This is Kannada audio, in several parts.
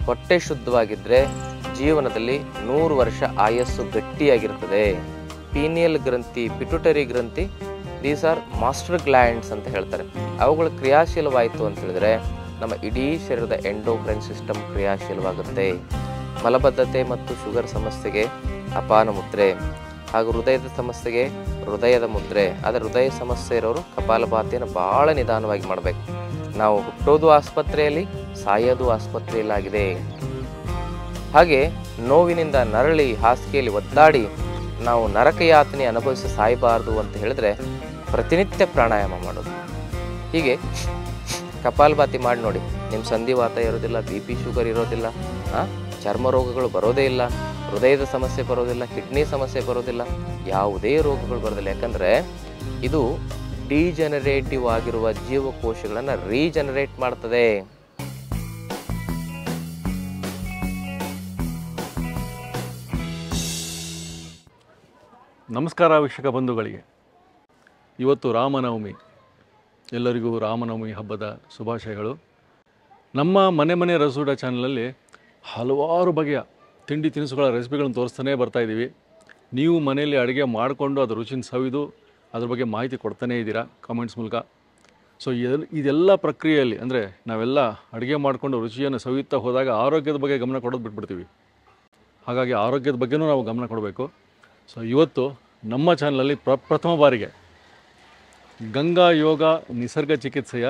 ಹೊಟ್ಟೆ ಶುದ್ಧವಾಗಿದ್ದರೆ ಜೀವನದಲ್ಲಿ 100 ವರ್ಷ ಆಯಸ್ಸು ಗಟ್ಟಿಯಾಗಿರ್ತದೆ. ಪೀನಿಯಲ್ ಗ್ರಂಥಿ, ಪಿಟ್ಯುಟರಿ ಗ್ರಂಥಿ, ದೀಸ್ ಆರ್ ಮಾಸ್ಟರ್ ಗ್ಲ್ಯಾಂಡ್ಸ್ ಅಂತ ಹೇಳ್ತಾರೆ. ಅವುಗಳು ಕ್ರಿಯಾಶೀಲವಾಯಿತು ಅಂತ ಹೇಳಿದ್ರೆ ನಮ್ಮ ಇಡೀ ಶರೀರದ ಎಂಡೋಕ್ರೈನ್ ಸಿಸ್ಟಮ್ ಕ್ರಿಯಾಶೀಲವಾಗುತ್ತೆ. ಮಲಬದ್ಧತೆ ಮತ್ತು ಶುಗರ್ ಸಮಸ್ಯೆಗೆ ಅಪಾನ ಮುದ್ರೆ, ಹಾಗೂ ಹೃದಯದ ಸಮಸ್ಯೆಗೆ ಹೃದಯದ ಮುದ್ರೆ. ಆದರೆ ಹೃದಯ ಸಮಸ್ಯೆ ಇರೋರು ಕಪಾಲಭಾತಿಯನ್ನು ಭಾಳ ನಿಧಾನವಾಗಿ ಮಾಡಬೇಕು. ನಾವು ಹುಟ್ಟೋದು ಆಸ್ಪತ್ರೆಯಲ್ಲಿ, ಸಾಯೋದು ಆಸ್ಪತ್ರೆಯಲ್ಲಾಗಿದೆ. ಹಾಗೆ ನೋವಿನಿಂದ ನರಳಿ ಹಾಸಿಗೆಯಲ್ಲಿ ಒದ್ದಾಡಿ ನಾವು ನರಕಯಾತನೆ ಅನುಭವಿಸಿ ಸಾಯಬಾರ್ದು ಅಂತ ಹೇಳಿದ್ರೆ ಪ್ರತಿನಿತ್ಯ ಪ್ರಾಣಾಯಾಮ ಮಾಡೋದು. ಹೀಗೆ ಕಪಾಲಭಾತಿ ಮಾಡಿ ನೋಡಿ, ನಿಮ್ಮ ಸಂಧಿವಾತ ಇರೋದಿಲ್ಲ, BP ಶುಗರ್ ಇರೋದಿಲ್ಲ, ಚರ್ಮ ರೋಗಗಳು ಬರೋದೇ ಇಲ್ಲ, ಹೃದಯದ ಸಮಸ್ಯೆ ಬರೋದಿಲ್ಲ, ಕಿಡ್ನಿ ಸಮಸ್ಯೆ ಬರೋದಿಲ್ಲ, ಯಾವುದೇ ರೋಗಗಳು ಬರೋದಿಲ್ಲ. ಯಾಕಂದರೆ ಇದು ಡಿಜನರೇಟಿವ್ ಆಗಿರುವ ಜೀವಕೋಶಗಳನ್ನು ರೀಜನರೇಟ್ ಮಾಡ್ತದೆ. ನಮಸ್ಕಾರ ವೀಕ್ಷಕ ಬಂಧುಗಳಿಗೆ. ಇವತ್ತು ರಾಮನವಮಿ. ಎಲ್ಲರಿಗೂ ರಾಮನವಮಿ ಹಬ್ಬದ ಶುಭಾಶಯಗಳು. ನಮ್ಮ ಮನೆ ರಸೂಡ ಚಾನಲಲ್ಲಿ ಹಲವಾರು ಬಗೆಯ ತಿಂಡಿ ತಿನಿಸುಗಳ ರೆಸಿಪಿಗಳನ್ನು ತೋರಿಸ್ತಾನೇ ಬರ್ತಾಯಿದ್ದೀವಿ. ನೀವು ಮನೆಯಲ್ಲಿ ಅಡುಗೆ ಮಾಡಿಕೊಂಡು ಅದರ ರುಚಿನ ಸವಿದು ಅದ್ರ ಬಗ್ಗೆ ಮಾಹಿತಿ ಕೊಡ್ತಾನೇ ಇದ್ದೀರಾ ಕಾಮೆಂಟ್ಸ್ ಮೂಲಕ. ಸೊ ಇದೆಲ್ಲ ಪ್ರಕ್ರಿಯೆಯಲ್ಲಿ ಅಂದರೆ ನಾವೆಲ್ಲ ಅಡುಗೆ ಮಾಡಿಕೊಂಡು ರುಚಿಯನ್ನು ಸವಿಯುತ್ತಾ ಹೋದಾಗ ಆರೋಗ್ಯದ ಬಗ್ಗೆ ಗಮನ ಕೊಡೋದು ಬಿಟ್ಬಿಡ್ತೀವಿ. ಹಾಗಾಗಿ ಆರೋಗ್ಯದ ಬಗ್ಗೆನೂ ನಾವು ಗಮನ ಕೊಡಬೇಕು. ಸೊ ಇವತ್ತು ನಮ್ಮ ಚಾನಲಲ್ಲಿ ಪ್ರಥಮ ಬಾರಿಗೆ ಗಂಗಾ ಯೋಗ ನಿಸರ್ಗ ಚಿಕಿತ್ಸೆಯ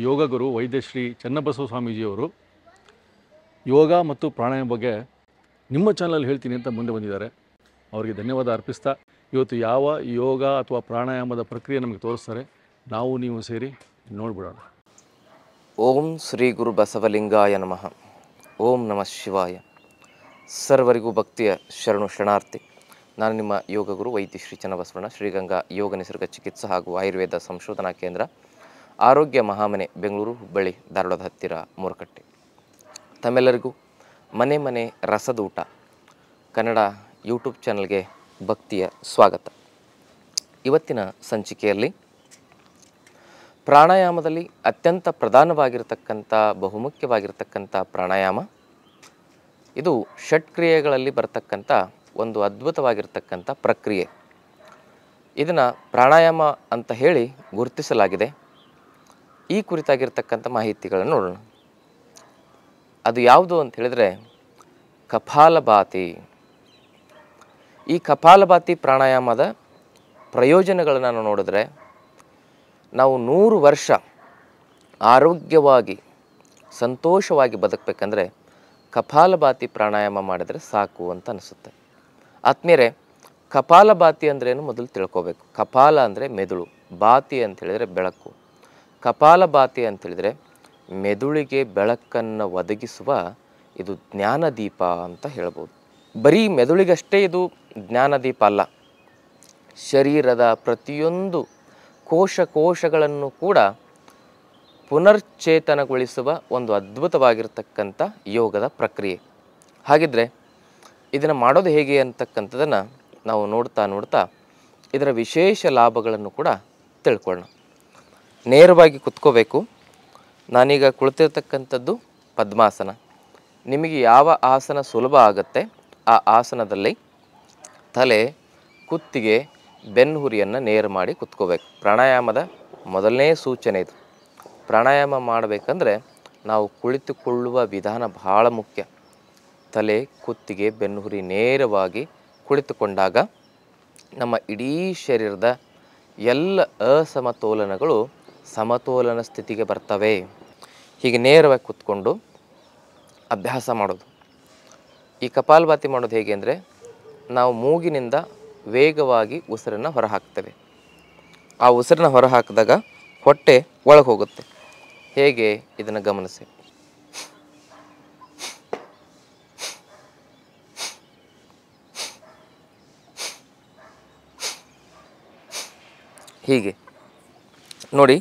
ಯೋಗ ಗುರು ವೈದ್ಯಶ್ರೀ ಚನ್ನಬಸವ ಸ್ವಾಮೀಜಿಯವರು ಯೋಗ ಮತ್ತು ಪ್ರಾಣಾಯಾಮ ಬಗ್ಗೆ ನಿಮ್ಮ ಚಾನಲಲ್ಲಿ ಹೇಳ್ತೀನಿ ಅಂತ ಮುಂದೆ ಬಂದಿದ್ದಾರೆ. ಅವರಿಗೆ ಧನ್ಯವಾದ ಅರ್ಪಿಸ್ತಾ ಇವತ್ತು ಯಾವ ಯೋಗ ಅಥವಾ ಪ್ರಾಣಾಯಾಮದ ಪ್ರಕ್ರಿಯೆ ನಮಗೆ ತೋರಿಸ್ತಾರೆ, ನಾವು ನೀವು ಸೇರಿ ನೋಡಿಬಿಡೋಣ. ಓಂ ಶ್ರೀ ಗುರು ಬಸವಲಿಂಗಾಯ ನಮಃ. ಓಂ ನಮಃ ಶಿವಾಯ. ಸರ್ವರಿಗೂ ಭಕ್ತಿಯ ಶರಣು ಶರಣಾರ್ಥಿ. ನಾನು ನಿಮ್ಮ ಯೋಗ ಗುರು ವೈದ್ಯಶ್ರೀ ಚನ್ನಬಸವಣ್ಣ, ಶ್ರೀಗಂಗಾ ಯೋಗ ನಿಸರ್ಗ ಚಿಕಿತ್ಸಾ ಹಾಗೂ ಆಯುರ್ವೇದ ಸಂಶೋಧನಾ ಕೇಂದ್ರ, ಆರೋಗ್ಯ ಮಹಾಮನೆ, ಬೆಂಗಳೂರು, ಹುಬ್ಬಳ್ಳಿ, ಧಾರವಾಡದ ಹತ್ತಿರ, ಮೂರಕಟ್ಟೆ. ತಮ್ಮೆಲ್ಲರಿಗೂ ಮನೆ ರಸದೂಟ ಕನ್ನಡ ಯೂಟ್ಯೂಬ್ ಚಾನಲ್ಗೆ ಭಕ್ತಿಯ ಸ್ವಾಗತ. ಇವತ್ತಿನ ಸಂಚಿಕೆಯಲ್ಲಿ ಪ್ರಾಣಾಯಾಮದಲ್ಲಿ ಅತ್ಯಂತ ಪ್ರಧಾನವಾಗಿರತಕ್ಕಂಥ ಬಹುಮುಖ್ಯವಾಗಿರ್ತಕ್ಕಂಥ ಪ್ರಾಣಾಯಾಮ, ಇದು ಷಟ್ಕ್ರಿಯೆಗಳಲ್ಲಿ ಬರ್ತಕ್ಕಂಥ ಒಂದು ಅದ್ಭುತವಾಗಿರ್ತಕ್ಕಂಥ ಪ್ರಕ್ರಿಯೆ. ಇದನ್ನು ಪ್ರಾಣಾಯಾಮ ಅಂತ ಹೇಳಿ ಗುರುತಿಸಲಾಗಿದೆ. ಈ ಕುರಿತಾಗಿರ್ತಕ್ಕಂಥ ಮಾಹಿತಿಗಳನ್ನು ನೋಡೋಣ. ಅದು ಯಾವುದು ಅಂತ ಹೇಳಿದರೆ ಕಪಾಲಭಾತಿ. ಈ ಕಪಾಲಭಾತಿ ಪ್ರಾಣಾಯಾಮದ ಪ್ರಯೋಜನಗಳನ್ನು ನಾವು ನೋಡಿದ್ರೆ, ನಾವು 100 ವರ್ಷ ಆರೋಗ್ಯವಾಗಿ ಸಂತೋಷವಾಗಿ ಬದುಕಬೇಕಂದ್ರೆ ಕಪಾಲಭಾತಿ ಪ್ರಾಣಾಯಾಮ ಮಾಡಿದರೆ ಸಾಕು ಅಂತ ಅನಿಸುತ್ತೆ. ಆತ್ಮೀಯರೇ, ಕಪಾಲಭಾತಿ ಅಂದ್ರೇನು ಮೊದಲು ತಿಳ್ಕೋಬೇಕು. ಕಪಾಲ ಅಂದರೆ ಮೆದುಳು, ಭಾತಿ ಅಂತ ಹೇಳಿದರೆ ಬೆಳಕು. ಕಪಾಲಭಾತಿ ಅಂತ ಹೇಳಿದರೆ ಮೆದುಳಿಗೆ ಬೆಳಕನ್ನು ಒದಗಿಸುವ ಇದು ಜ್ಞಾನದೀಪ ಅಂತ ಹೇಳ್ಬೋದು. ಬರೀ ಮೆದುಳಿಗಷ್ಟೇ ಇದು ಜ್ಞಾನದೀಪ ಅಲ್ಲ, ಶರೀರದ ಪ್ರತಿಯೊಂದು ಕೋಶಗಳನ್ನು ಕೂಡ ಪುನರ್ಚೇತನಗೊಳಿಸುವ ಒಂದು ಅದ್ಭುತವಾಗಿರ್ತಕ್ಕಂಥ ಯೋಗದ ಪ್ರಕ್ರಿಯೆ. ಹಾಗಿದ್ರೆ ಇದನ್ನು ಮಾಡೋದು ಹೇಗೆ ಅಂತಕ್ಕಂಥದ್ದನ್ನು ನಾವು ನೋಡ್ತಾ ಇದರ ವಿಶೇಷ ಲಾಭಗಳನ್ನು ಕೂಡ ತಿಳ್ಕೊಳ್ಳೋಣ. ನೇರವಾಗಿ ಕುತ್ಕೋಬೇಕು. ನಾನೀಗ ಕುಳಿತಿರ್ತಕ್ಕಂಥದ್ದು ಪದ್ಮಾಸನ. ನಿಮಗೆ ಯಾವ ಆಸನ ಸುಲಭ ಆಗುತ್ತೆ ಆ ಆಸನದಲ್ಲಿ ತಲೆ, ಕುತ್ತಿಗೆ, ಬೆನ್ನುಹುರಿಯನ್ನು ನೇರ ಮಾಡಿ ಕುತ್ಕೋಬೇಕು. ಪ್ರಾಣಾಯಾಮದ ಮೊದಲನೇ ಸೂಚನೆ ಇದು. ಪ್ರಾಣಾಯಾಮ ಮಾಡಬೇಕಂದ್ರೆ ನಾವು ಕುಳಿತುಕೊಳ್ಳುವ ವಿಧಾನ ಬಹಳ ಮುಖ್ಯ. ತಲೆ, ಕುತ್ತಿಗೆ, ಬೆನ್ನುಹುರಿ ನೇರವಾಗಿ ಕುಳಿತುಕೊಂಡಾಗ ನಮ್ಮ ಇಡೀ ಶರೀರದ ಎಲ್ಲ ಅಸಮತೋಲನಗಳು ಸಮತೋಲನ ಸ್ಥಿತಿಗೆ ಬರ್ತವೆ. ಹೀಗೆ ನೇರವಾಗಿ ಕುತ್ಕೊಂಡು ಅಭ್ಯಾಸ ಮಾಡೋದು. ಈ ಕಪಾಲಭಾತಿ ಮಾಡೋದು ಹೇಗೆ ಅಂದರೆ, ನಾವು ಮೂಗಿನಿಂದ ವೇಗವಾಗಿ ಉಸಿರನ್ನು ಹೊರಹಾಕ್ತೇವೆ. ಆ ಉಸಿರನ್ನ ಹೊರಹಾಕಿದಾಗ ಹೊಟ್ಟೆ ಒಳಗೆ ಹೋಗುತ್ತೆ. ಹೇಗೆ ಇದನ್ನು ಗಮನಿಸಿ. ಹೀಗೆ ನೋಡಿ,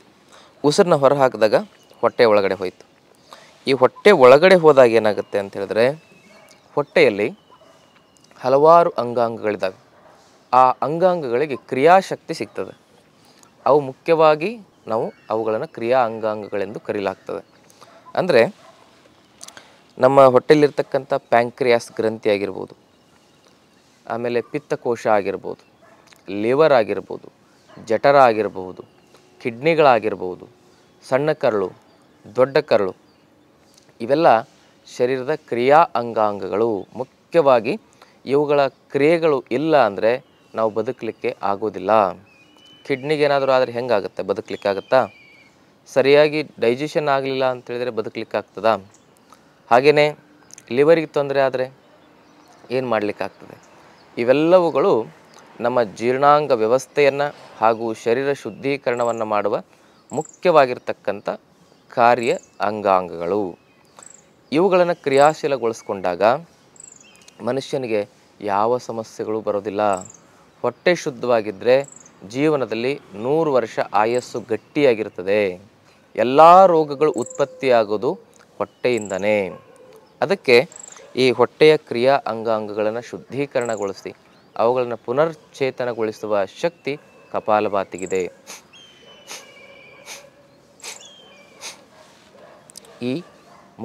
ಉಸಿರನ್ನ ಹೊರ ಹಾಕಿದಾಗ ಹೊಟ್ಟೆ ಒಳಗಡೆ ಹೋಯಿತು. ಈ ಹೊಟ್ಟೆ ಒಳಗಡೆ ಹೋದಾಗ ಏನಾಗುತ್ತೆ ಅಂತ ಹೇಳಿದ್ರೆ, ಹೊಟ್ಟೆಯಲ್ಲಿ ಹಲವಾರು ಅಂಗಾಂಗಗಳಿದ್ದಾವೆ. ಆ ಅಂಗಾಂಗಗಳಿಗೆ ಕ್ರಿಯಾಶಕ್ತಿ ಸಿಗ್ತದೆ. ಅವು ಮುಖ್ಯವಾಗಿ ನಾವು ಅವುಗಳನ್ನು ಕ್ರಿಯಾ ಅಂಗಾಂಗಗಳೆಂದು ಕರೆಯಲಾಗ್ತದೆ. ಅಂದರೆ ನಮ್ಮ ಹೊಟ್ಟೆಯಲ್ಲಿರ್ತಕ್ಕಂಥ ಪ್ಯಾಂಕ್ರಿಯಾಸ್ ಗ್ರಂಥಿ ಆಗಿರ್ಬೋದು, ಆಮೇಲೆ ಪಿತ್ತಕೋಶ ಆಗಿರ್ಬೋದು, ಲಿವರ್ ಆಗಿರ್ಬೋದು, ಜಠರ ಆಗಿರ್ಬೋದು, ಕಿಡ್ನಿಗಳಾಗಿರ್ಬೋದು, ಸಣ್ಣ ಕರಳು, ದೊಡ್ಡ ಕರಳು, ಇವೆಲ್ಲ ಶರೀರದ ಕ್ರಿಯಾ ಅಂಗಾಂಗಗಳು. ಮುಖ್ಯವಾಗಿ ಇವುಗಳ ಕ್ರಿಯೆಗಳು ಇಲ್ಲ ಅಂದರೆ ನಾವು ಬದುಕಲಿಕ್ಕೆ ಆಗೋದಿಲ್ಲ. ಕಿಡ್ನಿಗೆ ಏನಾದರೂ ಆದರೆ ಹೆಂಗಾಗುತ್ತೆ? ಬದುಕಲಿಕ್ಕಾಗತ್ತಾ? ಸರಿಯಾಗಿ ಡೈಜೆಷನ್ ಆಗಲಿಲ್ಲ ಅಂತೇಳಿದರೆ ಬದುಕಲಿಕ್ಕಾಗ್ತದಾ? ಹಾಗೆಯೇ ಲಿವರಿಗೆ ತೊಂದರೆ ಆದರೆ ಏನು ಮಾಡಲಿಕ್ಕಾಗ್ತದೆ? ಇವೆಲ್ಲವುಗಳು ನಮ್ಮ ಜೀರ್ಣಾಂಗ ವ್ಯವಸ್ಥೆಯನ್ನು ಹಾಗೂ ಶರೀರ ಶುದ್ಧೀಕರಣವನ್ನು ಮಾಡುವ ಮುಖ್ಯವಾಗಿರ್ತಕ್ಕಂಥ ಕಾರ್ಯ ಅಂಗಾಂಗಗಳು. ಇವುಗಳನ್ನು ಕ್ರಿಯಾಶೀಲಗೊಳಿಸ್ಕೊಂಡಾಗ ಮನುಷ್ಯನಿಗೆ ಯಾವ ಸಮಸ್ಯೆಗಳು ಬರೋದಿಲ್ಲ. ಹೊಟ್ಟೆ ಶುದ್ಧವಾಗಿದ್ದರೆ ಜೀವನದಲ್ಲಿ 100 ವರ್ಷ ಆಯಸ್ಸು ಗಟ್ಟಿಯಾಗಿರ್ತದೆ. ಎಲ್ಲ ರೋಗಗಳು ಉತ್ಪತ್ತಿಯಾಗೋದು ಹೊಟ್ಟೆಯಿಂದನೇ. ಅದಕ್ಕೆ ಈ ಹೊಟ್ಟೆಯ ಕ್ರಿಯಾ ಅಂಗಾಂಗಗಳನ್ನು ಶುದ್ಧೀಕರಣಗೊಳಿಸಿ ಅವುಗಳನ್ನು ಪುನರ್ಚೇತನಗೊಳಿಸುವ ಶಕ್ತಿ ಕಪಾಲಭಾತಿಗಿದೆ. ಈ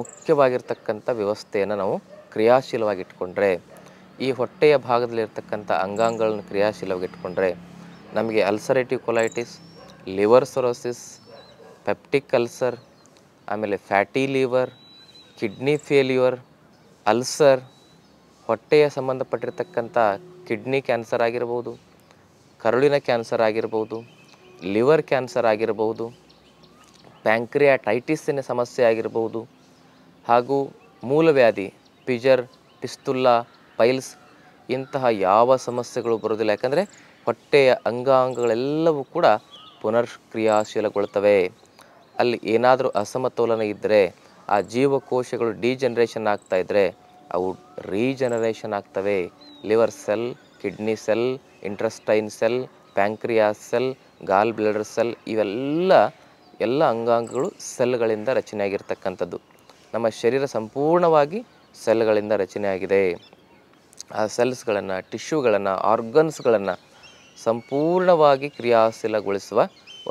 ಮುಖ್ಯವಾಗಿರ್ತಕ್ಕಂಥ ವ್ಯವಸ್ಥೆಯನ್ನು ನಾವು ಕ್ರಿಯಾಶೀಲವಾಗಿಟ್ಕೊಂಡ್ರೆ, ಈ ಹೊಟ್ಟೆಯ ಭಾಗದಲ್ಲಿರ್ತಕ್ಕಂಥ ಅಂಗಾಂಗಗಳನ್ನು ಕ್ರಿಯಾಶೀಲವಾಗಿಟ್ಕೊಂಡ್ರೆ ನಮಗೆ ulcerative colitis, liver cirrhosis, peptic ulcer, ಆಮೇಲೆ fatty liver, kidney failure, ulcer, ಹೊಟ್ಟೆಯ ಸಂಬಂಧಪಟ್ಟಿರ್ತಕ್ಕಂಥ ಕಿಡ್ನಿ ಕ್ಯಾನ್ಸರ್ ಆಗಿರ್ಬೋದು, ಕರುಳಿನ ಕ್ಯಾನ್ಸರ್ ಆಗಿರ್ಬೋದು, ಲಿವರ್ ಕ್ಯಾನ್ಸರ್ ಆಗಿರ್ಬೋದು, ಪ್ಯಾಂಕ್ರಿಯಾಟೈಟಿಸ್ಸಿನ ಸಮಸ್ಯೆ ಆಗಿರ್ಬೋದು, ಹಾಗೂ ಮೂಲವ್ಯಾಧಿ ಪಿಜರ್, ಪಿಸ್ತುಲ್ಲಾ, ಪೈಲ್ಸ್ ಇಂತಹ ಯಾವ ಸಮಸ್ಯೆಗಳು ಬರೋದಿಲ್ಲ. ಯಾಕಂದರೆ ಹೊಟ್ಟೆಯ ಅಂಗಾಂಗಗಳೆಲ್ಲವೂ ಕೂಡ ಪುನರ್ಕ್ರಿಯಾಶೀಲಗೊಳ್ತವೆ. ಅಲ್ಲಿ ಏನಾದರೂ ಅಸಮತೋಲನ ಇದ್ದರೆ, ಆ ಜೀವಕೋಶಗಳು ಡಿಜನರೇಷನ್ ಆಗ್ತಾ ಇದ್ದರೆ ಅವು ರೀಜನರೇಷನ್ ಆಗ್ತವೆ. Liver cell, kidney cell, intestine cell, pancreas cell, gall bladder cell, ಎಲ್ಲ ಅಂಗಾಂಗಗಳು ಸೆಲ್ಗಳಿಂದ ರಚನೆಯಾಗಿರ್ತಕ್ಕಂಥದ್ದು. ನಮ್ಮ ಶರೀರ ಸಂಪೂರ್ಣವಾಗಿ ಸೆಲ್ಗಳಿಂದ ರಚನೆಯಾಗಿದೆ. ಆ ಸೆಲ್ಸ್ಗಳನ್ನು, ಟಿಶ್ಯೂಗಳನ್ನು, ಆರ್ಗನ್ಸ್ಗಳನ್ನು ಸಂಪೂರ್ಣವಾಗಿ ಕ್ರಿಯಾಶೀಲಗೊಳಿಸುವ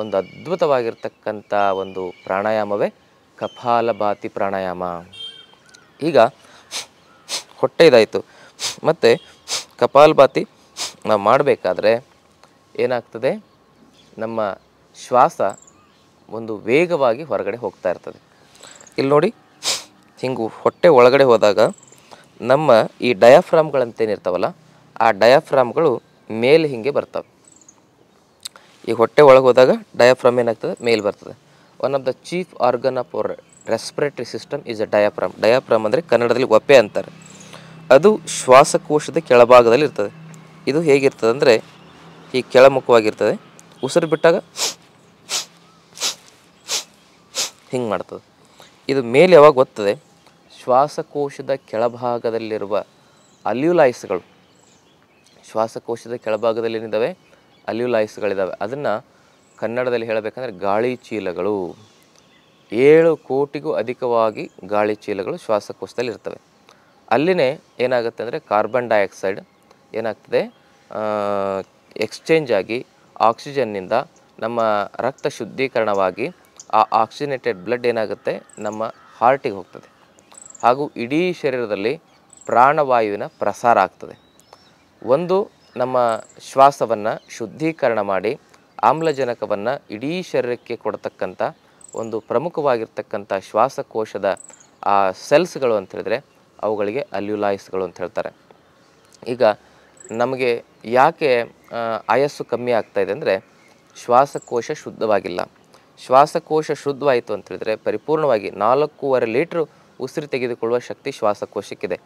ಒಂದು ಅದ್ಭುತವಾಗಿರ್ತಕ್ಕಂಥ ಒಂದು ಪ್ರಾಣಾಯಾಮವೇ ಕಪಾಲಭಾತಿ ಪ್ರಾಣಾಯಾಮ. ಈಗ ಹೊಟ್ಟೆ ಇದಾಯಿತು, ಮತ್ತು ಕಪಾಲಭಾತಿ ನಾವು ಮಾಡಬೇಕಾದ್ರೆ ಏನಾಗ್ತದೆ? ನಮ್ಮ ಶ್ವಾಸ ಒಂದು ವೇಗವಾಗಿ ಹೊರಗಡೆ ಹೋಗ್ತಾ ಇರ್ತದೆ. ಇಲ್ಲಿ ನೋಡಿ, ಹಿಂಗೆ ಹೊಟ್ಟೆ ಒಳಗಡೆ ಹೋದಾಗ ನಮ್ಮ ಈ ಡಯಾಫ್ರಾಮ್ಗಳಂತೇನಿರ್ತಾವಲ್ಲ, ಆ ಡಯಾಫ್ರಾಮ್ಗಳು ಮೇಲೆ ಹಿಂಗೆ ಬರ್ತವೆ. ಈ ಹೊಟ್ಟೆ ಒಳಗೆ ಹೋದಾಗ ಡಯಾಫ್ರಾಮ್ ಏನಾಗ್ತದೆ? ಮೇಲೆ ಬರ್ತದೆ. One of the chief organ of our respiratory system is a diaphragm. Diaphragm ಅಂದರೆ ಕನ್ನಡದಲ್ಲಿ ಒಪ್ಪೆ ಅಂತಾರೆ. ಅದು ಶ್ವಾಸಕೋಶದ ಕೆಳಭಾಗದಲ್ಲಿ ಇರ್ತದೆ. ಇದು ಹೇಗಿರ್ತದೆ ಅಂದರೆ ಈ ಕೆಳಮುಖವಾಗಿರ್ತದೆ. ಉಸಿರು ಬಿಟ್ಟಾಗ ಹಿಂಗೆ ಮಾಡ್ತದೆ. ಇದು ಮೇಲೆ ಯಾವಾಗ ಒತ್ತದೆ? ಶ್ವಾಸಕೋಶದ ಕೆಳಭಾಗದಲ್ಲಿರುವ ಅಲ್ಯೂಲಾಯ್ಸ್ಗಳು, ಶ್ವಾಸಕೋಶದ ಕೆಳಭಾಗದಲ್ಲಿ ಏನಿದ್ದಾವೆ? ಅಲ್ಯೂಲಾಯ್ಸ್ಗಳಿದ್ದಾವೆ. ಅದನ್ನು ಕನ್ನಡದಲ್ಲಿ ಹೇಳಬೇಕಂದ್ರೆ ಗಾಳಿ ಚೀಲಗಳು. 7 ಕೋಟಿಗೂ ಅಧಿಕವಾಗಿ ಗಾಳಿ ಚೀಲಗಳು ಶ್ವಾಸಕೋಶದಲ್ಲಿ ಇರ್ತವೆ. ಅಲ್ಲಿನೇ ಏನಾಗುತ್ತೆ ಅಂದರೆ ಕಾರ್ಬನ್ ಡೈಆಕ್ಸೈಡ್ ಏನಾಗ್ತದೆ? ಎಕ್ಸ್ಚೇಂಜ್ ಆಗಿ ಆಕ್ಸಿಜನ್ನಿಂದ ನಮ್ಮ ರಕ್ತ ಶುದ್ಧೀಕರಣವಾಗಿ ಆ ಆಕ್ಸಿಜನೇಟೆಡ್ ಬ್ಲಡ್ ಏನಾಗುತ್ತೆ? ನಮ್ಮ ಹಾರ್ಟಿಗೆ ಹೋಗ್ತದೆ. ಹಾಗೂ ಇಡೀ ಶರೀರದಲ್ಲಿ ಪ್ರಾಣವಾಯುವಿನ ಪ್ರಸಾರ ಆಗ್ತದೆ. ಒಂದು ನಮ್ಮ ಶ್ವಾಸವನ್ನು ಶುದ್ಧೀಕರಣ ಮಾಡಿ ಆಮ್ಲಜನಕವನ್ನು ಇಡೀ ಶರೀರಕ್ಕೆ ಕೊಡ್ತಕ್ಕಂಥ ಒಂದು ಪ್ರಮುಖವಾಗಿರ್ತಕ್ಕಂಥ ಶ್ವಾಸಕೋಶದ ಆ ಸೆಲ್ಸ್ಗಳು ಅಂತ ಹೇಳಿದ್ರೆ ಅವುಗಳಿಗೆ ಅಲ್ಯೂಲಾಯ್ಸ್ಗಳು ಅಂತ ಹೇಳ್ತಾರೆ. ಈಗ ನಮಗೆ ಯಾಕೆ ಆಯಸ್ಸು ಕಮ್ಮಿ ಆಗ್ತಾಯಿದೆ ಅಂದರೆ ಶ್ವಾಸಕೋಶ ಶುದ್ಧವಾಗಿಲ್ಲ. ಶ್ವಾಸಕೋಶ ಶುದ್ಧವಾಯಿತು ಅಂತ ಹೇಳಿದ್ರೆ ಪರಿಪೂರ್ಣವಾಗಿ 4.5 ಲೀಟ್ರ್ ಉಸಿರು ತೆಗೆದುಕೊಳ್ಳುವ ಶಕ್ತಿ ಶ್ವಾಸಕೋಶಕ್ಕಿದೆ.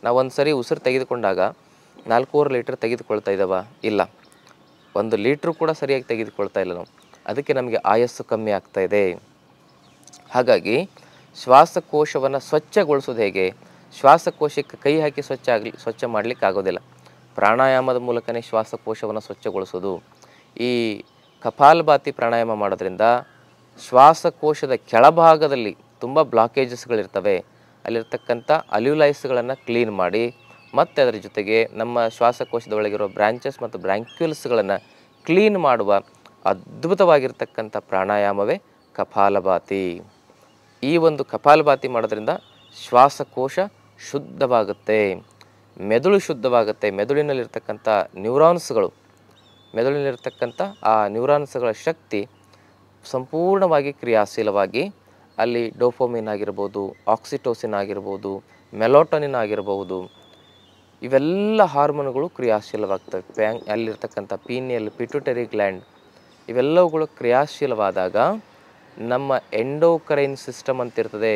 ನಾವು ಒಂದು ಸರಿ ಉಸಿರು ತೆಗೆದುಕೊಂಡಾಗ 4.5 ಲೀಟ್ರ್ ತೆಗೆದುಕೊಳ್ತಾ ಇದ್ದಾವ? ಇಲ್ಲ. 1 ಲೀಟ್ರು ಕೂಡ ಸರಿಯಾಗಿ ತೆಗೆದುಕೊಳ್ತಾ ಇಲ್ಲ ನಾವು. ಅದಕ್ಕೆ ನಮಗೆ ಆಯಸ್ಸು ಕಮ್ಮಿ ಆಗ್ತಾಯಿದೆ. ಹಾಗಾಗಿ ಶ್ವಾಸಕೋಶವನ್ನು ಸ್ವಚ್ಛಗೊಳಿಸೋದು ಹೇಗೆ? ಶ್ವಾಸಕೋಶಕ್ಕೆ ಕೈ ಹಾಕಿ ಸ್ವಚ್ಛ ಮಾಡಲಿಕ್ಕೆ ಆಗೋದಿಲ್ಲ. ಪ್ರಾಣಾಯಾಮದ ಮೂಲಕನೇ ಶ್ವಾಸಕೋಶವನ್ನು ಸ್ವಚ್ಛಗೊಳಿಸೋದು. ಈ ಕಪಾಲಭಾತಿ ಪ್ರಾಣಾಯಾಮ ಮಾಡೋದ್ರಿಂದ ಶ್ವಾಸಕೋಶದ ಕೆಳಭಾಗದಲ್ಲಿ ತುಂಬ ಬ್ಲಾಕೇಜಸ್ಗಳಿರ್ತವೆ. ಅಲ್ಲಿರ್ತಕ್ಕಂಥ ಅಲ್ಯೂಲೈಸ್ಗಳನ್ನು ಕ್ಲೀನ್ ಮಾಡಿ ಮತ್ತು ಅದರ ಜೊತೆಗೆ ನಮ್ಮ ಶ್ವಾಸಕೋಶದ ಒಳಗಿರೋ ಬ್ರಾಂಚಸ್ ಮತ್ತು ಬ್ರಾಂಕ್ಯೂಲ್ಸ್ಗಳನ್ನು ಕ್ಲೀನ್ ಮಾಡುವ ಅದ್ಭುತವಾಗಿರ್ತಕ್ಕಂಥ ಪ್ರಾಣಾಯಾಮವೇ ಕಪಾಲಭಾತಿ. ಈ ಒಂದು ಕಪಾಲಭಾತಿ ಮಾಡೋದ್ರಿಂದ ಶ್ವಾಸಕೋಶ ಶುದ್ಧವಾಗುತ್ತೆ, ಮೆದುಳು ಶುದ್ಧವಾಗುತ್ತೆ. ಮೆದುಳಿನಲ್ಲಿರ್ತಕ್ಕಂಥ ಮೆದುಳಿನಲ್ಲಿರ್ತಕ್ಕಂಥ ಆ ನ್ಯೂರಾನ್ಸ್ಗಳ ಶಕ್ತಿ ಸಂಪೂರ್ಣವಾಗಿ ಕ್ರಿಯಾಶೀಲವಾಗಿ ಅಲ್ಲಿ ಡೋಪೋಮಿನ್ ಆಗಿರ್ಬೋದು, ಆಕ್ಸಿಟೋಸಿನ್ ಆಗಿರ್ಬೋದು, ಮೆಲೋಟೋನಿನ್ ಆಗಿರ್ಬೋದು, ಇವೆಲ್ಲ ಹಾರ್ಮೋನುಗಳು ಕ್ರಿಯಾಶೀಲವಾಗ್ತವೆ. ಅಲ್ಲಿರ್ತಕ್ಕಂಥ ಪೀನಿಯಲ್, ಪಿಟ್ಯುಟರಿ ಗ್ಲ್ಯಾಂಡ್ ಇವೆಲ್ಲವುಗಳು ಕ್ರಿಯಾಶೀಲವಾದಾಗ ನಮ್ಮ ಎಂಡೋಕ್ರೈನ್ ಸಿಸ್ಟಮ್ ಅಂತಿರ್ತದೆ,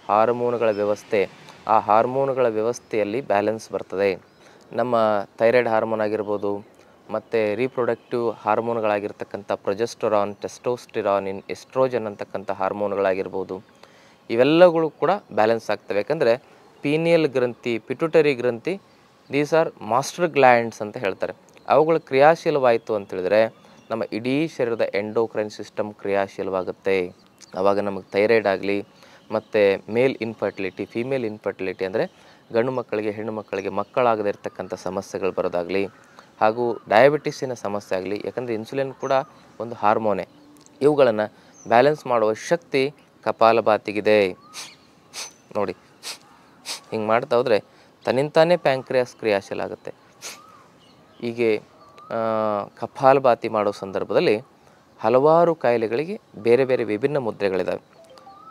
ಹಾರ್ಮೋನುಗಳ ವ್ಯವಸ್ಥೆ. ಆ ಹಾರ್ಮೋನುಗಳ ವ್ಯವಸ್ಥೆಯಲ್ಲಿ ಬ್ಯಾಲೆನ್ಸ್ ಬರ್ತದೆ. ನಮ್ಮ ಥೈರಾಯ್ಡ್ ಹಾರ್ಮೋನ್ ಆಗಿರ್ಬೋದು, ಮತ್ತು ರೀಪ್ರೊಡಕ್ಟಿವ್ ಹಾರ್ಮೋನ್ಗಳಾಗಿರ್ತಕ್ಕಂಥ ಪ್ರೊಜೆಸ್ಟರಾನ್, ಟೆಸ್ಟೋಸ್ಟಿರಾನ್, ಎಸ್ಟ್ರೋಜನ್ ಅಂತಕ್ಕಂಥ ಹಾರ್ಮೋನ್ಗಳಾಗಿರ್ಬೋದು, ಇವೆಲ್ಲಗಳು ಕೂಡ ಬ್ಯಾಲೆನ್ಸ್ ಆಗ್ತವೆ. ಯಾಕಂದರೆ ಪೀನಿಯಲ್ ಗ್ರಂಥಿ, ಪಿಟ್ಯುಟರಿ ಗ್ರಂಥಿ, ದೀಸ್ ಆರ್ ಮಾಸ್ಟರ್ ಗ್ಲ್ಯಾಂಡ್ಸ್ ಅಂತ ಹೇಳ್ತಾರೆ. ಅವುಗಳು ಕ್ರಿಯಾಶೀಲವಾಯಿತು ಅಂತೇಳಿದರೆ ನಮ್ಮ ಇಡೀ ಶರೀರದ ಎಂಡೋಕ್ರೈನ್ ಸಿಸ್ಟಮ್ ಕ್ರಿಯಾಶೀಲವಾಗುತ್ತೆ. ಆವಾಗ ನಮಗೆ ಥೈರಾಯ್ಡ್ ಆಗಲಿ, ಮತ್ತು ಮೇಲ್ ಇನ್ಫರ್ಟಿಲಿಟಿ, ಫೀಮೇಲ್ ಇನ್ಫರ್ಟಿಲಿಟಿ ಅಂದರೆ ಗಂಡು ಮಕ್ಕಳಿಗೆ ಹೆಣ್ಣು ಮಕ್ಕಳಿಗೆ ಮಕ್ಕಳಾಗದೇ ಇರತಕ್ಕಂಥ ಸಮಸ್ಯೆಗಳು ಬರೋದಾಗಲಿ, ಹಾಗೂ ಡಯಾಬಿಟಿಸಿನ ಸಮಸ್ಯೆ ಆಗಲಿ, ಯಾಕಂದರೆ ಇನ್ಸುಲಿನ್ ಕೂಡ ಒಂದು ಹಾರ್ಮೋನೇ. ಇವುಗಳನ್ನು ಬ್ಯಾಲೆನ್ಸ್ ಮಾಡುವ ಶಕ್ತಿ ಕಪಾಲಭಾತಿಗಿದೆ. ನೋಡಿ, ಹಿಂಗೆ ಮಾಡ್ತಾ ಹೋದರೆ ತನ್ನಿಂತಾನೇ ಪ್ಯಾಂಕ್ರಿಯಾಸ್ ಕ್ರಿಯಾಶೀಲ ಆಗುತ್ತೆ. ಹೀಗೆ ಕಪಾಲಭಾತಿ ಮಾಡೋ ಸಂದರ್ಭದಲ್ಲಿ ಹಲವಾರು ಕಾಯಿಲೆಗಳಿಗೆ ಬೇರೆ ಬೇರೆ ವಿಭಿನ್ನ ಮುದ್ರೆಗಳಿದ್ದಾವೆ.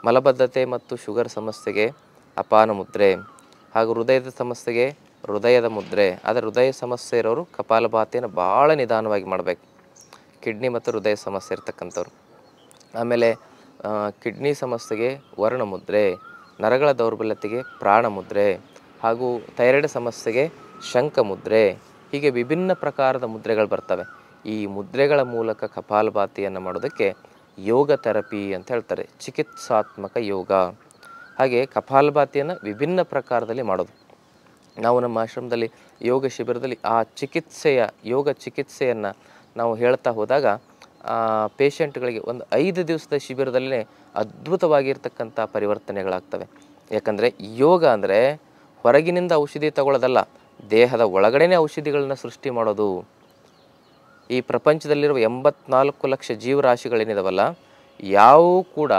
ಮಲಬದ್ಧತೆ ಮತ್ತು ಶುಗರ್ ಸಮಸ್ಯೆಗೆ ಅಪಾನ ಮುದ್ರೆ, ಹಾಗೂ ಹೃದಯದ ಸಮಸ್ಯೆಗೆ ಹೃದಯದ ಮುದ್ರೆ. ಆದರೆ ಹೃದಯ ಸಮಸ್ಯೆ ಇರೋರು ಕಪಾಲಭಾತಿಯನ್ನು ಭಾಳ ನಿಧಾನವಾಗಿ ಮಾಡಬೇಕು, ಕಿಡ್ನಿ ಮತ್ತು ಹೃದಯ ಸಮಸ್ಯೆ ಇರ್ತಕ್ಕಂಥವ್ರು. ಆಮೇಲೆ ಕಿಡ್ನಿ ಸಮಸ್ಯೆಗೆ ವರ್ಣ ಮುದ್ರೆ, ನರಗಳ ದೌರ್ಬಲ್ಯತೆಗೆ ಪ್ರಾಣ ಮುದ್ರೆ, ಹಾಗೂ ಥೈರಾಯ್ಡ್ ಸಮಸ್ಯೆಗೆ ಶಂಖ ಮುದ್ರೆ. ಹೀಗೆ ವಿಭಿನ್ನ ಪ್ರಕಾರದ ಮುದ್ರೆಗಳು ಬರ್ತವೆ. ಈ ಮುದ್ರೆಗಳ ಮೂಲಕ ಕಪಾಲಭಾತಿಯನ್ನು ಮಾಡೋದಕ್ಕೆ ಯೋಗ ಥೆರಪಿ ಅಂತ ಹೇಳ್ತಾರೆ, ಚಿಕಿತ್ಸಾತ್ಮಕ ಯೋಗ. ಹಾಗೆ ಕಪಾಲಭಾತಿಯನ್ನು ವಿಭಿನ್ನ ಪ್ರಕಾರದಲ್ಲಿ ಮಾಡೋದು. ನಾವು ನಮ್ಮ ಆಶ್ರಮದಲ್ಲಿ ಯೋಗ ಶಿಬಿರದಲ್ಲಿ ಆ ಯೋಗ ಚಿಕಿತ್ಸೆಯನ್ನು ನಾವು ಹೇಳ್ತಾ ಹೋದಾಗ ಪೇಷಂಟ್ಗಳಿಗೆ ಒಂದು 5 ದಿವಸದ ಶಿಬಿರದಲ್ಲೇ ಅದ್ಭುತವಾಗಿರ್ತಕ್ಕಂಥ ಪರಿವರ್ತನೆಗಳಾಗ್ತವೆ. ಯಾಕಂದರೆ ಯೋಗ ಅಂದರೆ ಹೊರಗಿನಿಂದ ಔಷಧಿ ತಗೊಳ್ಳೋದಲ್ಲ, ದೇಹದ ಒಳಗಡೆನೇ ಔಷಧಿಗಳನ್ನ ಸೃಷ್ಟಿ ಮಾಡೋದು. ಈ ಪ್ರಪಂಚದಲ್ಲಿರುವ 84 ಲಕ್ಷ ಜೀವರಾಶಿಗಳೇನಿದಾವಲ್ಲ, ಯಾವೂ ಕೂಡ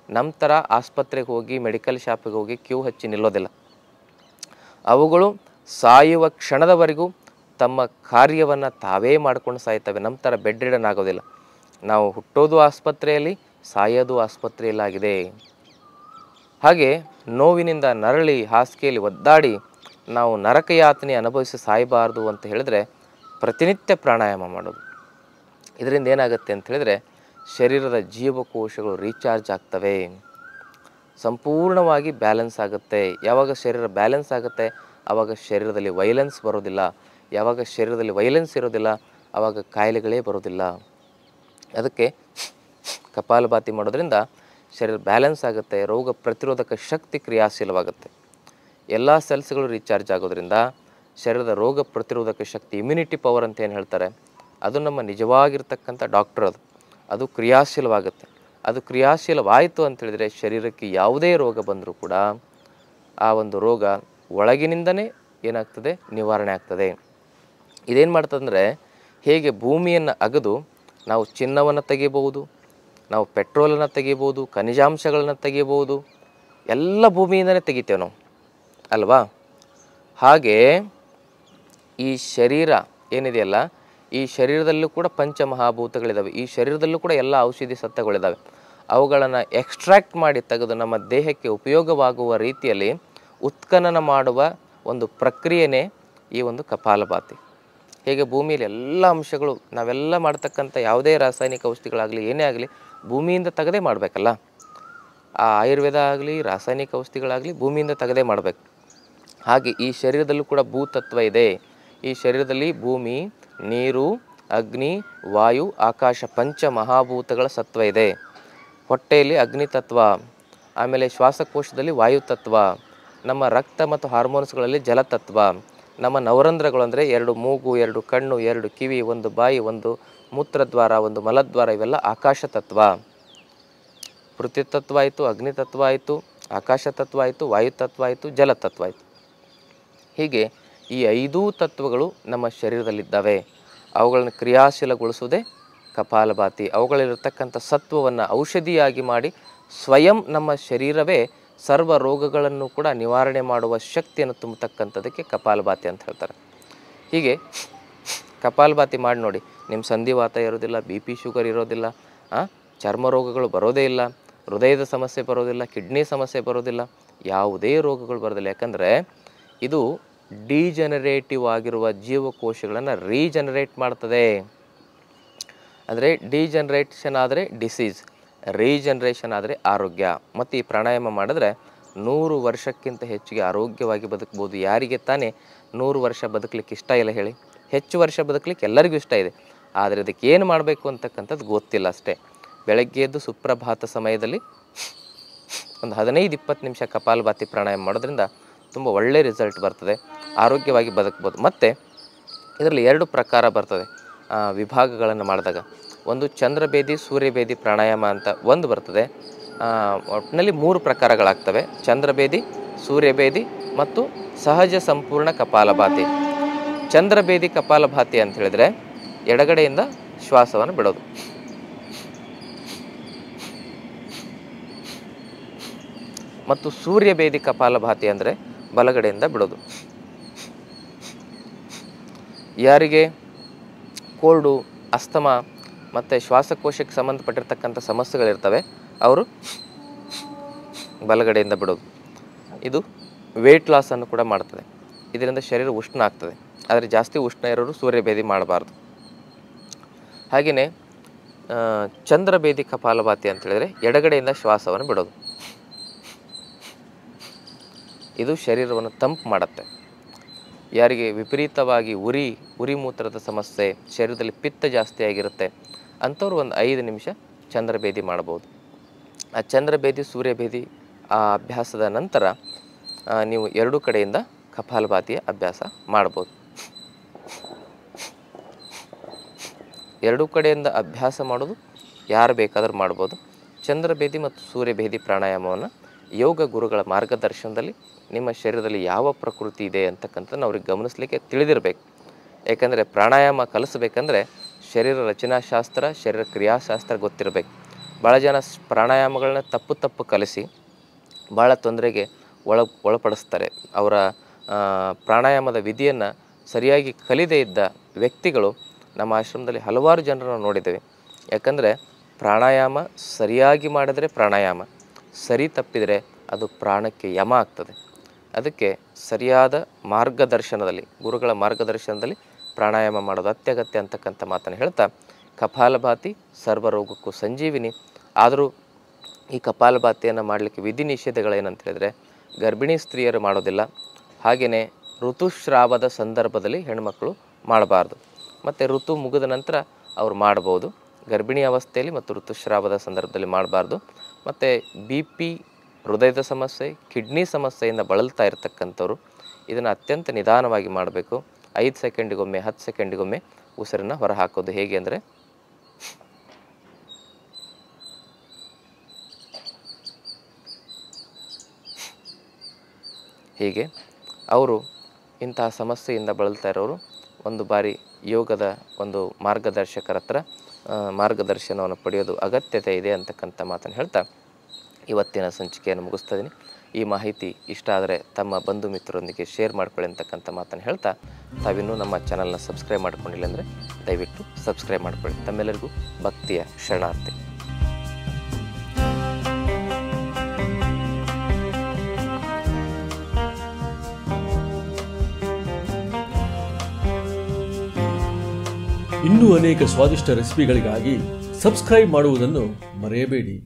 ನಮ್ಮ ಥರ ಆಸ್ಪತ್ರೆಗೆ ಹೋಗಿ ಮೆಡಿಕಲ್ ಶಾಪಿಗೆ ಹೋಗಿ ಕ್ಯೂ ಹಚ್ಚಿ ನಿಲ್ಲೋದಿಲ್ಲ. ಅವುಗಳು ಸಾಯುವ ಕ್ಷಣದವರೆಗೂ ತಮ್ಮ ಕಾರ್ಯವನ್ನು ತಾವೇ ಮಾಡ್ಕೊಂಡು ಸಾಯ್ತವೆ. ನಮ್ಮ ಥರ ಬೆಡ್ ರಿಡನ್ ಆಗೋದಿಲ್ಲ. ನಾವು ಹುಟ್ಟೋದು ಆಸ್ಪತ್ರೆಯಲ್ಲಿ, ಸಾಯೋದು ಆಸ್ಪತ್ರೆಯಲ್ಲಾಗಿದೆ. ಹಾಗೆ ನೋವಿನಿಂದ ನರಳಿ ಹಾಸಿಗೆಯಲ್ಲಿ ಒದ್ದಾಡಿ ನಾವು ನರಕಯಾತನೆ ಅನುಭವಿಸಿ ಸಾಯಬಾರ್ದು ಅಂತ ಹೇಳಿದ್ರೆ ಪ್ರತಿನಿತ್ಯ ಪ್ರಾಣಾಯಾಮ ಮಾಡೋದು. ಇದರಿಂದ ಏನಾಗುತ್ತೆ ಅಂತ ಹೇಳಿದ್ರೆ ಶರೀರದ ಜೀವಕೋಶಗಳು ರೀಚಾರ್ಜ್ ಆಗ್ತವೆ, ಸಂಪೂರ್ಣವಾಗಿ ಬ್ಯಾಲೆನ್ಸ್ ಆಗುತ್ತೆ. ಯಾವಾಗ ಶರೀರ ಬ್ಯಾಲೆನ್ಸ್ ಆಗುತ್ತೆ ಆವಾಗ ಶರೀರದಲ್ಲಿ ವೈಲೆನ್ಸ್ ಬರೋದಿಲ್ಲ. ಯಾವಾಗ ಶರೀರದಲ್ಲಿ ವೈಲೆನ್ಸ್ ಇರೋದಿಲ್ಲ ಆವಾಗ ಕಾಯಿಲೆಗಳೇ ಬರೋದಿಲ್ಲ. ಅದಕ್ಕೆ ಕಪಾಲಭಾತಿ ಮಾಡೋದ್ರಿಂದ ಶರೀರ ಬ್ಯಾಲೆನ್ಸ್ ಆಗುತ್ತೆ, ರೋಗ ಪ್ರತಿರೋಧಕ ಶಕ್ತಿ ಕ್ರಿಯಾಶೀಲವಾಗುತ್ತೆ, ಎಲ್ಲ ಸೆಲ್ಸ್ಗಳು ರೀಚಾರ್ಜ್ ಆಗೋದ್ರಿಂದ ಶರೀರದ ರೋಗ ಪ್ರತಿರೋಧಕ ಶಕ್ತಿ, ಇಮ್ಯುನಿಟಿ ಪವರ್ ಅಂತ ಏನು ಹೇಳ್ತಾರೆ, ಅದು ನಮ್ಮ ನಿಜವಾಗಿರ್ತಕ್ಕಂಥ ಡಾಕ್ಟರ್. ಅದು ಕ್ರಿಯಾಶೀಲವಾಗುತ್ತೆ. ಅದು ಕ್ರಿಯಾಶೀಲವಾಯಿತು ಅಂತೇಳಿದರೆ ಶರೀರಕ್ಕೆ ಯಾವುದೇ ರೋಗ ಬಂದರೂ ಕೂಡ ಆ ಒಂದು ರೋಗ ಒಳಗಿನಿಂದನೇ ಏನಾಗ್ತದೆ, ನಿವಾರಣೆ ಆಗ್ತದೆ. ಇದೇನು ಮಾಡ್ತದಂದರೆ, ಹೇಗೆ ಭೂಮಿಯನ್ನು ಅಗೆದು ನಾವು ಚಿನ್ನವನ್ನು ತೆಗಿಬೋದು, ನಾವು ಪೆಟ್ರೋಲನ್ನು ತೆಗಿಬೋದು, ಖನಿಜಾಂಶಗಳನ್ನು ತೆಗಿಬೋದು, ಎಲ್ಲ ಭೂಮಿಯಿಂದನೇ ತೆಗಿತೇವೆ ನಾವು ಅಲ್ವಾ. ಹಾಗೆ ಈ ಶರೀರ ಏನಿದೆಯಲ್ಲ, ಈ ಶರೀರದಲ್ಲೂ ಕೂಡ ಪಂಚಮಹಾಭೂತಗಳಿದ್ದಾವೆ. ಈ ಶರೀರದಲ್ಲೂ ಕೂಡ ಎಲ್ಲ ಔಷಧಿ ಸತ್ವಗಳಿದ್ದಾವೆ. ಅವುಗಳನ್ನು ಎಕ್ಸ್ಟ್ರಾಕ್ಟ್ ಮಾಡಿ ತೆಗೆದು ನಮ್ಮ ದೇಹಕ್ಕೆ ಉಪಯೋಗವಾಗುವ ರೀತಿಯಲ್ಲಿ ಉತ್ಖನನ ಮಾಡುವ ಒಂದು ಪ್ರಕ್ರಿಯೆನೇ ಈ ಒಂದು ಕಪಾಲಭಾತಿ. ಹೇಗೆ ಭೂಮಿಯಲ್ಲಿ ಎಲ್ಲ ಅಂಶಗಳು ನಾವೆಲ್ಲ ಮಾಡ್ತಕ್ಕಂಥ ಯಾವುದೇ ರಾಸಾಯನಿಕ ಔಷಧಿಗಳಾಗಲಿ ಏನೇ ಆಗಲಿ ಭೂಮಿಯಿಂದ ತೆಗೆದೇ ಮಾಡಬೇಕಲ್ಲ. ಆ ಆಯುರ್ವೇದ ಆಗಲಿ ರಾಸಾಯನಿಕ ಔಷಧಿಗಳಾಗಲಿ ಭೂಮಿಯಿಂದ ತೆಗೆದೇ ಮಾಡಬೇಕು. ಹಾಗೆ ಈ ಶರೀರದಲ್ಲೂ ಕೂಡ ಭೂತತ್ವ ಇದೆ. ಈ ಶರೀರದಲ್ಲಿ ಭೂಮಿ, ನೀರು, ಅಗ್ನಿ, ವಾಯು, ಆಕಾಶ ಪಂಚ ಮಹಾಭೂತಗಳ ಸತ್ವ ಇದೆ. ಹೊಟ್ಟೆಯಲ್ಲಿ ಅಗ್ನಿ ತತ್ವ, ಆಮೇಲೆ ಶ್ವಾಸಕೋಶದಲ್ಲಿ ವಾಯುತತ್ವ, ನಮ್ಮ ರಕ್ತ ಮತ್ತು ಹಾರ್ಮೋನ್ಸ್ಗಳಲ್ಲಿ ಜಲತತ್ವ, ನಮ್ಮ ನವರಂಧ್ರಗಳು ಅಂದರೆ 2 ಮೂಗು, 2 ಕಣ್ಣು, 2 ಕಿವಿ, 1 ಬಾಯಿ, 1 ಮೂತ್ರದ್ವಾರ, 1 ಮಲದ್ವಾರ, ಇವೆಲ್ಲ ಆಕಾಶ ತತ್ವ. ಪೃಥ್ವಿ ತತ್ವ ಆಯಿತು, ಅಗ್ನಿ ತತ್ವ ಆಯಿತು, ಆಕಾಶ ತತ್ವ ಆಯಿತು, ವಾಯುತತ್ವ ಆಯಿತು, ಜಲತತ್ವ ಆಯಿತು. ಹೀಗೆ ಈ 5 ತತ್ವಗಳು ನಮ್ಮ ಶರೀರದಲ್ಲಿದ್ದಾವೆ. ಅವುಗಳನ್ನು ಕ್ರಿಯಾಶೀಲಗೊಳಿಸುವುದೇ ಕಪಾಲಭಾತಿ. ಅವುಗಳಲ್ಲಿರ್ತಕ್ಕಂಥ ಸತ್ವವನ್ನು ಔಷಧಿಯಾಗಿ ಮಾಡಿ ಸ್ವಯಂ ನಮ್ಮ ಶರೀರವೇ ಸರ್ವ ರೋಗಗಳನ್ನು ಕೂಡ ನಿವಾರಣೆ ಮಾಡುವ ಶಕ್ತಿಯನ್ನು ತುಂಬತಕ್ಕಂಥದ್ದಕ್ಕೆ ಕಪಾಲಭಾತಿ ಅಂತ ಹೇಳ್ತಾರೆ. ಹೀಗೆ ಕಪಾಲಭಾತಿ ಮಾಡಿ ನೋಡಿ, ನಿಮ್ಮ ಸಂಧಿವಾತ ಇರೋದಿಲ್ಲ, ಬಿ ಪಿ ಶುಗರ್ ಇರೋದಿಲ್ಲ, ಚರ್ಮ ರೋಗಗಳು ಬರೋದೇ ಇಲ್ಲ, ಹೃದಯದ ಸಮಸ್ಯೆ ಬರೋದಿಲ್ಲ, ಕಿಡ್ನಿ ಸಮಸ್ಯೆ ಬರೋದಿಲ್ಲ, ಯಾವುದೇ ರೋಗಗಳು ಬರೋದಿಲ್ಲ. ಯಾಕಂದರೆ ಇದು ಡಿಜನರೇಟಿವ್ ಆಗಿರುವ ಜೀವಕೋಶಗಳನ್ನು ರೀಜನರೇಟ್ ಮಾಡ್ತದೆ. ಅಂದರೆ ಡಿಜನರೇಷನ್ ಆದರೆ ಡಿಸೀಸ್, ರೀಜನರೇಷನ್ ಆದರೆ ಆರೋಗ್ಯ. ಮತ್ತು ಈ ಪ್ರಾಣಾಯಾಮ ಮಾಡಿದ್ರೆ 100 ವರ್ಷಕ್ಕಿಂತ ಹೆಚ್ಚಿಗೆ ಆರೋಗ್ಯವಾಗಿ ಬದುಕ್ಬೋದು. ಯಾರಿಗೆ ತಾನೇ 100 ವರ್ಷ ಬದುಕಲಿಕ್ಕೆ ಇಷ್ಟ ಇಲ್ಲ ಹೇಳಿ? ಹೆಚ್ಚು ವರ್ಷ ಬದುಕಲಿಕ್ಕೆ ಎಲ್ಲರಿಗೂ ಇಷ್ಟ ಇದೆ, ಆದರೆ ಅದಕ್ಕೆ ಏನು ಮಾಡಬೇಕು ಅಂತಕ್ಕಂಥದ್ದು ಗೊತ್ತಿಲ್ಲ ಅಷ್ಟೇ. ಬೆಳಗ್ಗೆ ಎದ್ದು ಸುಪ್ರಭಾತ ಸಮಯದಲ್ಲಿ ಒಂದು 15-20 ನಿಮಿಷ ಕಪಾಲಭಾತಿ ಪ್ರಾಣಾಯಾಮ ಮಾಡೋದ್ರಿಂದ ತುಂಬ ಒಳ್ಳೆಯ ರಿಸಲ್ಟ್ ಬರ್ತದೆ, ಆರೋಗ್ಯವಾಗಿ ಬದುಕ್ಬೋದು. ಮತ್ತು ಇದರಲ್ಲಿ 2 ಪ್ರಕಾರ ಬರ್ತದೆ ವಿಭಾಗಗಳನ್ನು ಮಾಡಿದಾಗ. ಒಂದು ಚಂದ್ರಭೇದಿ ಸೂರ್ಯಭೇದಿ ಪ್ರಾಣಾಯಾಮ ಅಂತ ಒಂದು ಬರ್ತದೆ. ಒಟ್ಟಿನಲ್ಲಿ 3 ಪ್ರಕಾರಗಳಾಗ್ತವೆ: ಚಂದ್ರಭೇದಿ, ಸೂರ್ಯಭೇದಿ ಮತ್ತು ಸಹಜ ಸಂಪೂರ್ಣ ಕಪಾಲಭಾತಿ. ಚಂದ್ರಭೇದಿ ಕಪಾಲಭಾತಿ ಅಂತ ಹೇಳಿದರೆ ಎಡಗಡೆಯಿಂದ ಶ್ವಾಸವನ್ನು ಬಿಡೋದು. ಮತ್ತು ಸೂರ್ಯಭೇದಿ ಕಪಾಲಭಾತಿ ಅಂದರೆ ಬಲಗಡೆಯಿಂದ ಬಿಡೋದು. ಯಾರಿಗೆ ಕೋಲ್ಡು, ಅಸ್ತಮಾ ಮತ್ತು ಶ್ವಾಸಕೋಶಕ್ಕೆ ಸಂಬಂಧಪಟ್ಟಿರ್ತಕ್ಕಂಥ ಸಮಸ್ಯೆಗಳಿರ್ತವೆ ಅವರು ಬಲಗಡೆಯಿಂದ ಬಿಡೋದು. ಇದು ವೆಯ್ಟ್ ಲಾಸನ್ನು ಕೂಡ ಮಾಡ್ತದೆ. ಇದರಿಂದ ಶರೀರ ಉಷ್ಣ ಆಗ್ತದೆ. ಆದರೆ ಜಾಸ್ತಿ ಉಷ್ಣ ಇರೋರು ಸೂರ್ಯಭೇದಿ ಮಾಡಬಾರ್ದು. ಹಾಗೆಯೇ ಚಂದ್ರಭೇದಿ ಕಪಾಲಭಾತಿ ಅಂತ ಹೇಳಿದರೆ ಎಡಗಡೆಯಿಂದ ಶ್ವಾಸವನ್ನು ಬಿಡೋದು. ಇದು ಶರೀರವನ್ನು ತಂಪು ಮಾಡುತ್ತೆ. ಯಾರಿಗೆ ವಿಪರೀತವಾಗಿ ಉರಿ ಮೂತ್ರದ ಸಮಸ್ಯೆ, ಶರೀರದಲ್ಲಿ ಪಿತ್ತ ಜಾಸ್ತಿ ಆಗಿರುತ್ತೆ ಅಂಥವ್ರು ಒಂದು 5 ನಿಮಿಷ ಚಂದ್ರಭೇದಿ ಮಾಡ್ಬೋದು. ಆ ಚಂದ್ರಭೇದಿ ಸೂರ್ಯಭೇದಿ ಆ ಅಭ್ಯಾಸದ ನಂತರ ನೀವು 2 ಕಡೆಯಿಂದ ಕಪಾಲಭಾತಿಯ ಅಭ್ಯಾಸ ಮಾಡ್ಬೋದು. 2 ಕಡೆಯಿಂದ ಅಭ್ಯಾಸ ಮಾಡೋದು ಯಾರು ಬೇಕಾದರೂ ಮಾಡ್ಬೋದು. ಚಂದ್ರಭೇದಿ ಮತ್ತು ಸೂರ್ಯಭೇದಿ ಪ್ರಾಣಾಯಾಮವನ್ನು ಯೋಗ ಗುರುಗಳ ಮಾರ್ಗದರ್ಶನದಲ್ಲಿ ನಿಮ್ಮ ಶರೀರದಲ್ಲಿ ಯಾವ ಪ್ರಕೃತಿ ಇದೆ ಅಂತಕ್ಕಂಥದ್ದು ಅವ್ರಿಗೆ ಗಮನಿಸಲಿಕ್ಕೆ ತಿಳಿದಿರಬೇಕು. ಯಾಕಂದರೆ ಪ್ರಾಣಾಯಾಮ ಕಲಿಸ್ಬೇಕಂದ್ರೆ ಶರೀರ ರಚನಾಶಾಸ್ತ್ರ, ಶರೀರ ಕ್ರಿಯಾಶಾಸ್ತ್ರ ಗೊತ್ತಿರಬೇಕು. ಭಾಳ ಜನ ಪ್ರಾಣಾಯಾಮಗಳನ್ನ ತಪ್ಪು ಕಲಿಸಿ ಭಾಳ ತೊಂದರೆಗೆ ಒಳಪಡಿಸ್ತಾರೆ. ಅವರ ಪ್ರಾಣಾಯಾಮದ ವಿಧಿಯನ್ನು ಸರಿಯಾಗಿ ಕಲಿದೇ ಇದ್ದ ವ್ಯಕ್ತಿಗಳು ನಮ್ಮ ಆಶ್ರಮದಲ್ಲಿ ಹಲವಾರು ಜನರನ್ನು ನೋಡಿದ್ದೇವೆ. ಯಾಕಂದರೆ ಪ್ರಾಣಾಯಾಮ ಸರಿಯಾಗಿ ಮಾಡಿದರೆ ಪ್ರಾಣಾಯಾಮ, ಸರಿ ತಪ್ಪಿದರೆ ಅದು ಪ್ರಾಣಕ್ಕೆ ಯಮ ಆಗ್ತದೆ. ಅದಕ್ಕೆ ಸರಿಯಾದ ಮಾರ್ಗದರ್ಶನದಲ್ಲಿ, ಗುರುಗಳ ಮಾರ್ಗದರ್ಶನದಲ್ಲಿ ಪ್ರಾಣಾಯಾಮ ಮಾಡೋದು ಅತ್ಯಗತ್ಯ ಅಂತಕ್ಕಂಥ ಮಾತನ್ನು ಹೇಳ್ತಾ, ಕಪಾಲಭಾತಿ ಸರ್ವರೋಗಕ್ಕೂ ಸಂಜೀವಿನಿ. ಆದರೂ ಈ ಕಪಾಲಭಾತಿಯನ್ನು ಮಾಡಲಿಕ್ಕೆ ವಿಧಿ ನಿಷೇಧಗಳೇನಂತ ಹೇಳಿದರೆ, ಗರ್ಭಿಣಿ ಸ್ತ್ರೀಯರು ಮಾಡೋದಿಲ್ಲ, ಹಾಗೆಯೇ ಋತುಸ್ರಾವದ ಸಂದರ್ಭದಲ್ಲಿ ಹೆಣ್ಮಕ್ಳು ಮಾಡಬಾರ್ದು. ಮತ್ತು ಋತು ಮುಗಿದ ನಂತರ ಅವ್ರು ಮಾಡ್ಬೋದು. ಗರ್ಭಿಣಿ ಅವಸ್ಥೆಯಲ್ಲಿ ಮತ್ತು ಋತುಸ್ರಾವದ ಸಂದರ್ಭದಲ್ಲಿ ಮಾಡಬಾರ್ದು. ಮತ್ತು ಬಿ ಪಿ, ಹೃದಯದ ಸಮಸ್ಯೆ, ಕಿಡ್ನಿ ಸಮಸ್ಯೆಯಿಂದ ಬಳಲ್ತಾ ಇರತಕ್ಕಂಥವ್ರು ಇದನ್ನು ಅತ್ಯಂತ ನಿಧಾನವಾಗಿ ಮಾಡಬೇಕು. 5 ಸೆಕೆಂಡಿಗೊಮ್ಮೆ 10 ಸೆಕೆಂಡಿಗೊಮ್ಮೆ ಉಸಿರನ್ನು ಹೊರ ಹಾಕೋದು. ಹೇಗೆ ಅಂದರೆ ಹೀಗೆ. ಅವರು ಇಂತಹ ಸಮಸ್ಯೆಯಿಂದ ಬಳಲ್ತಾ ಇರೋರು ಒಂದು ಬಾರಿ ಯೋಗದ ಒಂದು ಮಾರ್ಗದರ್ಶಕರ ಹತ್ರ ಮಾರ್ಗದರ್ಶನವನ್ನು ಪಡೆಯೋದು ಅಗತ್ಯತೆ ಇದೆ ಅಂತಕ್ಕಂಥ ಮಾತನ್ನು ಹೇಳ್ತಾ ಇವತ್ತಿನ ಸಂಚಿಕೆಯನ್ನು ಮುಗಿಸ್ತಾ ಇದ್ದೀನಿ. ಈ ಮಾಹಿತಿ ಇಷ್ಟ ಆದರೆ ತಮ್ಮ ಬಂಧು ಮಿತ್ರರೊಂದಿಗೆ ಶೇರ್ ಮಾಡ್ಕೊಳ್ಳಿ ಅಂತಕ್ಕಂಥ ಮಾತನ್ನು ಹೇಳ್ತಾ, ತಾವಿನ್ನೂ ನಮ್ಮ ಚಾನಲ್ನ ಸಬ್ಸ್ಕ್ರೈಬ್ ಮಾಡ್ಕೊಂಡಿಲ್ಲ ಅಂದರೆ ದಯವಿಟ್ಟು ಸಬ್ಸ್ಕ್ರೈಬ್ ಮಾಡ್ಕೊಳ್ಳಿ. ತಮ್ಮೆಲ್ಲರಿಗೂ ಭಕ್ತಿಯ ಶರಣಾರ್ಥಿ. ಇನ್ನೂ ಅನೇಕ ಸ್ವಾದಿಷ್ಟ ರೆಸಿಪಿಗಳಿಗಾಗಿ ಸಬ್ಸ್ಕ್ರೈಬ್ ಮಾಡುವುದನ್ನು ಮರೆಯಬೇಡಿ.